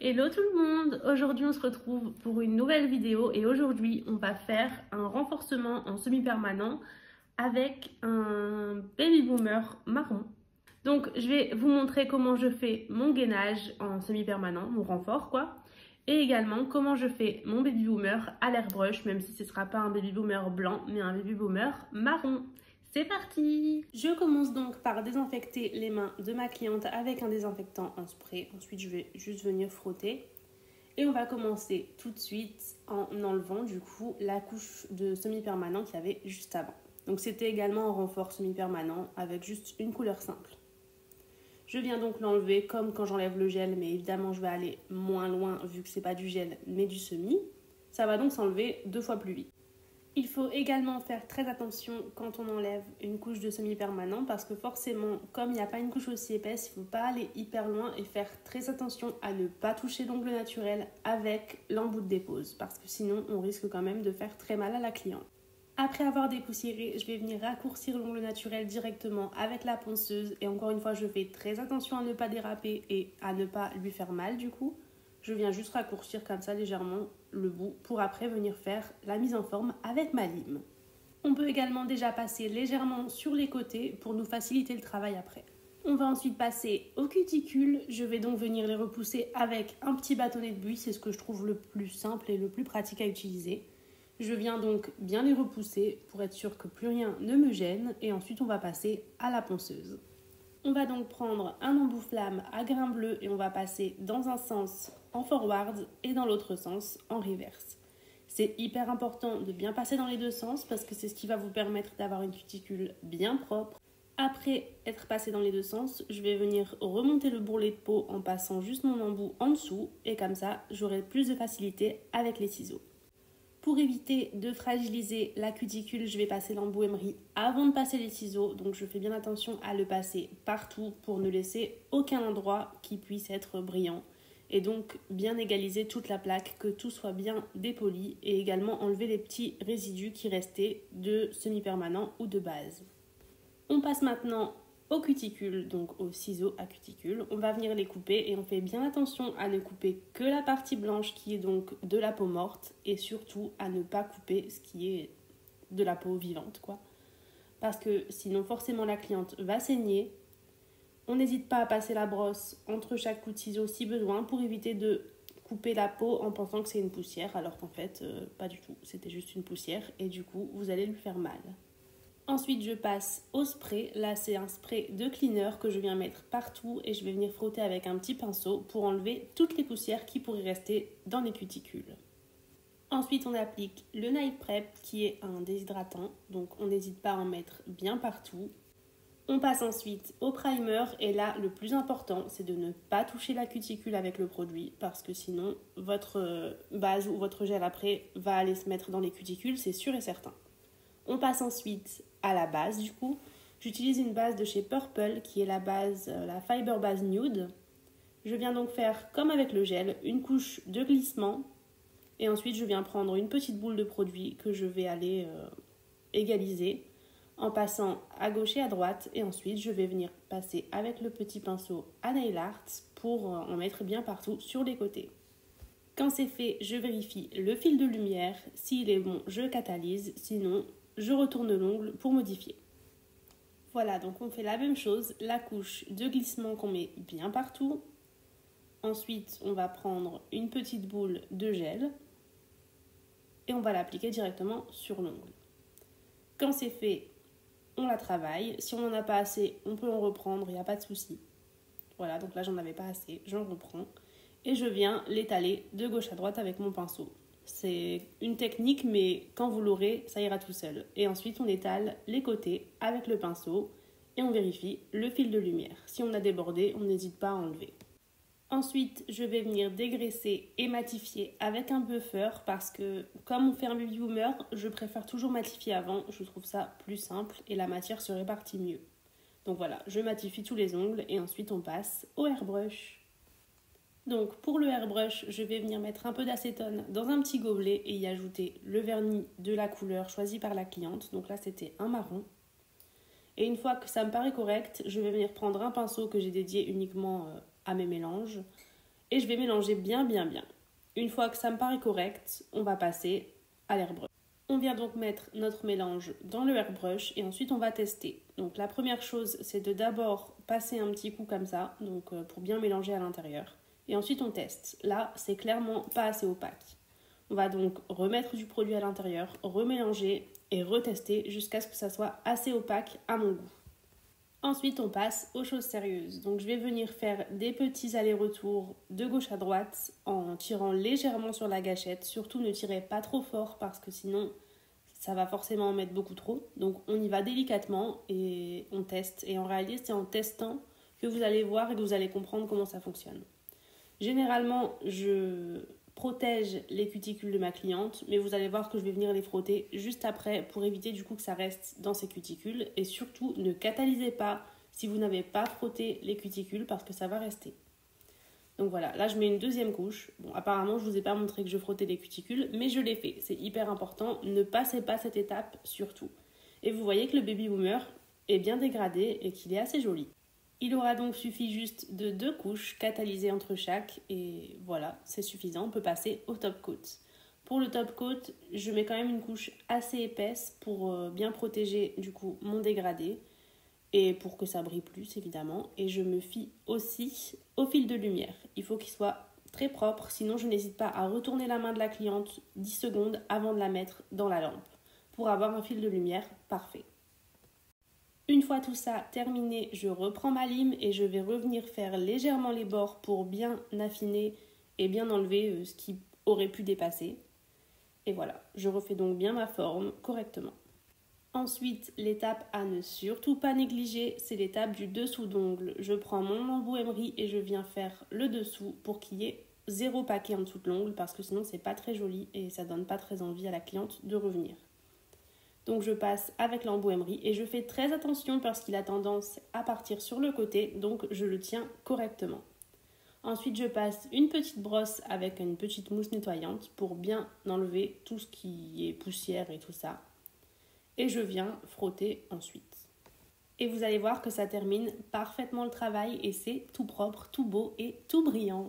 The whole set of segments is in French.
Hello tout le monde, aujourd'hui on se retrouve pour une nouvelle vidéo et aujourd'hui on va faire un renforcement en semi-permanent avec un baby boomer marron. Donc je vais vous montrer comment je fais mon gainage en semi-permanent, mon renfort quoi, et également comment je fais mon baby boomer à l'airbrush, même si ce ne sera pas un baby boomer blanc mais un baby boomer marron. C'est parti! Je commence donc par désinfecter les mains de ma cliente avec un désinfectant en spray. Ensuite, je vais juste venir frotter. Et on va commencer tout de suite en enlevant du coup la couche de semi-permanent qu'il y avait juste avant. Donc c'était également un renfort semi-permanent avec juste une couleur simple. Je viens donc l'enlever comme quand j'enlève le gel, mais évidemment je vais aller moins loin vu que c'est pas du gel mais du semi. Ça va donc s'enlever 2 fois plus vite. Il faut également faire très attention quand on enlève une couche de semi-permanent parce que forcément, comme il n'y a pas une couche aussi épaisse, il ne faut pas aller hyper loin et faire très attention à ne pas toucher l'ongle naturel avec l'embout de dépose parce que sinon on risque quand même de faire très mal à la cliente. Après avoir dépoussiéré, je vais venir raccourcir l'ongle naturel directement avec la ponceuse et encore une fois je fais très attention à ne pas déraper et à ne pas lui faire mal du coup. Je viens juste raccourcir comme ça légèrement le bout pour après venir faire la mise en forme avec ma lime. On peut également déjà passer légèrement sur les côtés pour nous faciliter le travail après. On va ensuite passer aux cuticules. Je vais donc venir les repousser avec un petit bâtonnet de buis, c'est ce que je trouve le plus simple et le plus pratique à utiliser. Je viens donc bien les repousser pour être sûr que plus rien ne me gêne et ensuite on va passer à la ponceuse. On va donc prendre un embout flamme à grain bleu et on va passer dans un sens en forward et dans l'autre sens en reverse. C'est hyper important de bien passer dans les deux sens parce que c'est ce qui va vous permettre d'avoir une cuticule bien propre. Après être passé dans les deux sens, je vais venir remonter le bourrelet de peau en passant juste mon embout en dessous et comme ça j'aurai plus de facilité avec les ciseaux. Pour éviter de fragiliser la cuticule, je vais passer l'embout emery avant de passer les ciseaux. Donc je fais bien attention à le passer partout pour ne laisser aucun endroit qui puisse être brillant. Et donc bien égaliser toute la plaque, que tout soit bien dépoli et également enlever les petits résidus qui restaient de semi-permanent ou de base. On passe maintenant aux cuticules, donc aux ciseaux à cuticules. On va venir les couper et on fait bien attention à ne couper que la partie blanche qui est donc de la peau morte et surtout à ne pas couper ce qui est de la peau vivante quoi. Parce que sinon forcément la cliente va saigner. On n'hésite pas à passer la brosse entre chaque coup de ciseau si besoin pour éviter de couper la peau en pensant que c'est une poussière alors qu'en fait pas du tout, c'était juste une poussière et du coup vous allez lui faire mal. Ensuite, je passe au spray. Là, c'est un spray de cleaner que je viens mettre partout et je vais venir frotter avec un petit pinceau pour enlever toutes les poussières qui pourraient rester dans les cuticules. Ensuite, on applique le Night Prep qui est un déshydratant, donc on n'hésite pas à en mettre bien partout. On passe ensuite au primer et là, le plus important, c'est de ne pas toucher la cuticule avec le produit parce que sinon, votre base ou votre gel après va aller se mettre dans les cuticules, c'est sûr et certain. On passe ensuite à la base du coup. J'utilise une base de chez Purple qui est la base, la Fiber Base Nude. Je viens donc faire comme avec le gel, une couche de glissement. Et ensuite je viens prendre une petite boule de produit que je vais aller égaliser en passant à gauche et à droite. Et ensuite je vais venir passer avec le petit pinceau à Nail Art pour en mettre bien partout sur les côtés. Quand c'est fait, je vérifie le fil de lumière. S'il est bon, je catalyse. Sinon, je retourne l'ongle pour modifier. Voilà, donc on fait la même chose, la couche de glissement qu'on met bien partout. Ensuite, on va prendre une petite boule de gel et on va l'appliquer directement sur l'ongle. Quand c'est fait, on la travaille. Si on n'en a pas assez, on peut en reprendre, il n'y a pas de souci. Voilà, donc là j'en avais pas assez, j'en reprends. Et je viens l'étaler de gauche à droite avec mon pinceau. C'est une technique, mais quand vous l'aurez, ça ira tout seul. Et ensuite, on étale les côtés avec le pinceau et on vérifie le fil de lumière. Si on a débordé, on n'hésite pas à enlever. Ensuite, je vais venir dégraisser et matifier avec un buffer parce que, comme on fait un baby boomer, je préfère toujours matifier avant. Je trouve ça plus simple et la matière se répartit mieux. Donc voilà, je matifie tous les ongles et ensuite on passe au airbrush. Donc pour le airbrush, je vais venir mettre un peu d'acétone dans un petit gobelet et y ajouter le vernis de la couleur choisie par la cliente. Donc là c'était un marron. Et une fois que ça me paraît correct, je vais venir prendre un pinceau que j'ai dédié uniquement à mes mélanges et je vais mélanger bien. Une fois que ça me paraît correct, on va passer à l'airbrush. On vient donc mettre notre mélange dans le airbrush et ensuite on va tester. Donc la première chose, c'est de d'abord passer un petit coup comme ça, donc pour bien mélanger à l'intérieur. Et ensuite on teste. Là, c'est clairement pas assez opaque. On va donc remettre du produit à l'intérieur, remélanger et retester jusqu'à ce que ça soit assez opaque à mon goût. Ensuite, on passe aux choses sérieuses. Donc, je vais venir faire des petits allers-retours de gauche à droite en tirant légèrement sur la gâchette. Surtout, ne tirez pas trop fort parce que sinon, ça va forcément en mettre beaucoup trop. Donc, on y va délicatement et on teste. Et en réalité, c'est en testant que vous allez voir et que vous allez comprendre comment ça fonctionne. Généralement, je protège les cuticules de ma cliente, mais vous allez voir que je vais venir les frotter juste après pour éviter du coup que ça reste dans ses cuticules. Et surtout, ne catalysez pas si vous n'avez pas frotté les cuticules parce que ça va rester. Donc voilà, là je mets une deuxième couche. Bon, apparemment je vous ai pas montré que je frottais les cuticules, mais je l'ai fait. C'est hyper important, ne passez pas cette étape surtout. Et vous voyez que le baby boomer est bien dégradé et qu'il est assez joli. Il aura donc suffi juste de 2 couches catalysées entre chaque et voilà, c'est suffisant, on peut passer au top coat. Pour le top coat, je mets quand même une couche assez épaisse pour bien protéger du coup mon dégradé et pour que ça brille plus évidemment. Et je me fie aussi au fil de lumière. Il faut qu'il soit très propre, sinon je n'hésite pas à retourner la main de la cliente 10 secondes avant de la mettre dans la lampe pour avoir un fil de lumière parfait. Une fois tout ça terminé, je reprends ma lime et je vais revenir faire légèrement les bords pour bien affiner et bien enlever ce qui aurait pu dépasser. Et voilà, je refais donc bien ma forme correctement. Ensuite, l'étape à ne surtout pas négliger, c'est l'étape du dessous d'ongle. Je prends mon embout emery et je viens faire le dessous pour qu'il y ait 0 paquet en dessous de l'ongle parce que sinon c'est pas très joli et ça donne pas très envie à la cliente de revenir. Donc je passe avec l'embout emery et je fais très attention parce qu'il a tendance à partir sur le côté, donc je le tiens correctement. Ensuite je passe une petite brosse avec une petite mousse nettoyante pour bien enlever tout ce qui est poussière et tout ça. Et je viens frotter ensuite. Et vous allez voir que ça termine parfaitement le travail et c'est tout propre, tout beau et tout brillant.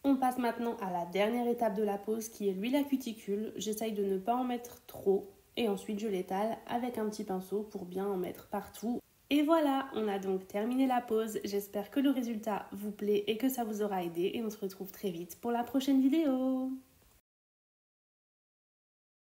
On passe maintenant à la dernière étape de la pose qui est l'huile à cuticule. J'essaye de ne pas en mettre trop et ensuite je l'étale avec un petit pinceau pour bien en mettre partout. Et voilà, on a donc terminé la pose. J'espère que le résultat vous plaît et que ça vous aura aidé et on se retrouve très vite pour la prochaine vidéo.